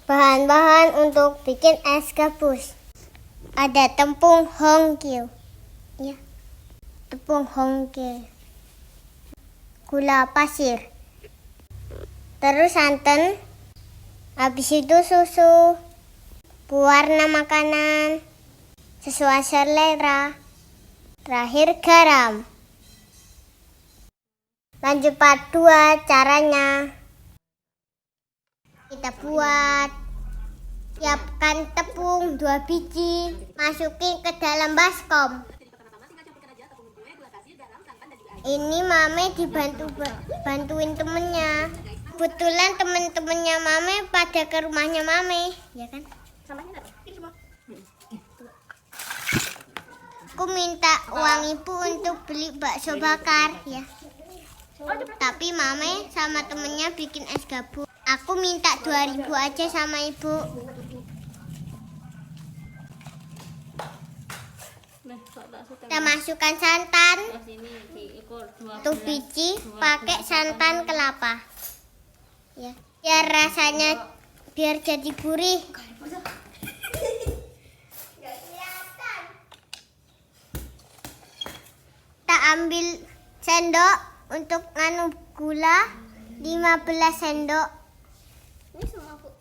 Bahan-bahan untuk bikin es gabus. Ada tepung hongkil. Ya. Tepung hongkil. Gula pasir. Terus santan. Habis itu susu. Pewarna makanan sesuai selera. Terakhir garam. Lanjut part 2 caranya. Kita buat. Siapkan tepung 2 biji, masukin ke dalam baskom. Ini Mame bantuin temennya. Kebetulan temen-temennya Mame pada ke rumahnya Mame, ya kan? Aku minta uang ibu untuk beli bakso bakar, ya. Tapi Mame sama temennya bikin es gabus. Aku minta 2.000 aja sama ibu. Kita masukkan santan. 1 biji pakai santan kelapa. Ya, biar jadi gurih. Kita ambil sendok untuk gula 15 sendok. Ini semua, Bu.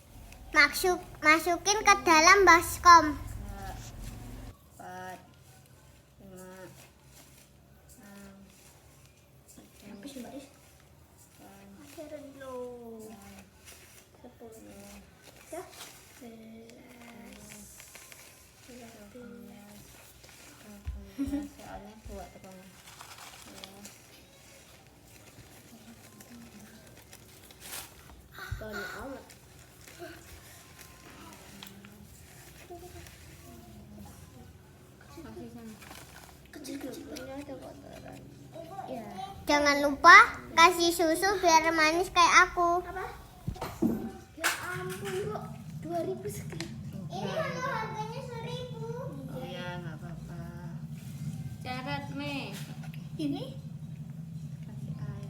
Masukin ke dalam baskom. 4, 5, 6, 7, 8, 9, 10, 11, 12, 13, soalnya buat teman. Banyak amat. Jangan lupa kasih susu biar manis kayak aku. Apa? Ya ampun, Bu. 2.000 sekian. Ini harganya 1.000. Iya, nggak apa-apa. Carat, Me. Ini? Kasih air.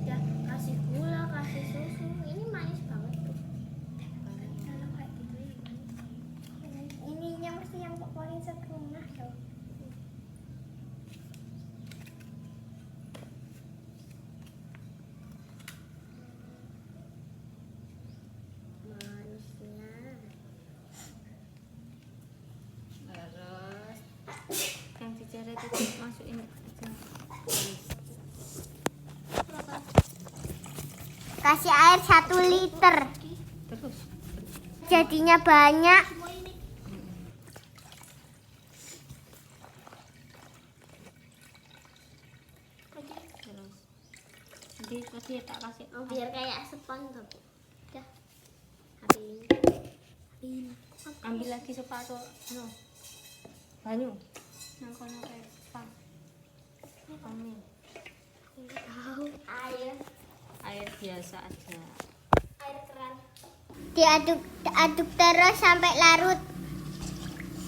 Ya, kasih gula, kasih susu. Ini manis banget, Bu. Kalau kayak gitu ya. Ininya mesti yang paling setengah, tuh. Yang dicarat itu masukin aja. Kasih air 1 liter. Terus Jadinya banyak. terus. Jadi tadi tak kasih Biar kayak spons, Bu. Udah. Habis. ambil lagi sepatu banyu nang kono kayak spa. Kami Tahu air biasa aja. air keran. Diaduk terus sampai larut.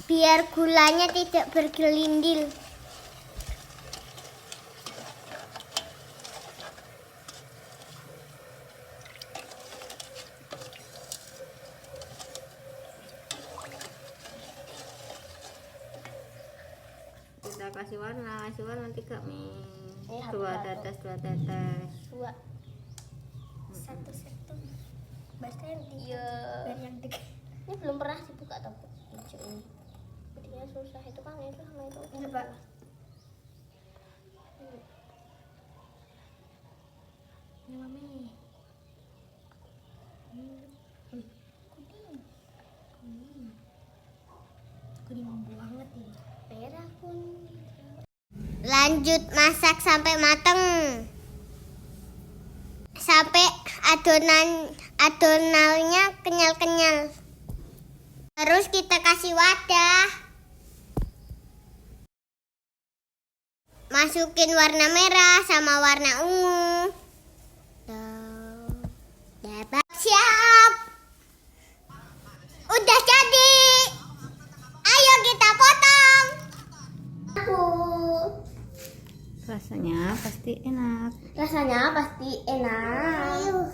Biar gulanya tidak bergelindil. Kita kasih warna 3 Mi. Satu. 2 tetes. 2 1 bahkan dia biar yang dekat. Ini belum pernah dibuka atau hijau ini. Dia susah itu kan itu sama itu. Coba. Ini Mami. Kuning banget ini. Merah kuning. Lanjut masak sampai mateng. Sampai adonannya kenyal-kenyal. Terus kita kasih wadah. Masukin warna merah sama warna ungu. Tuh. Siap. Udah jadi. Ayo kita potong. Rasanya pasti enak. Rasanya pasti enak.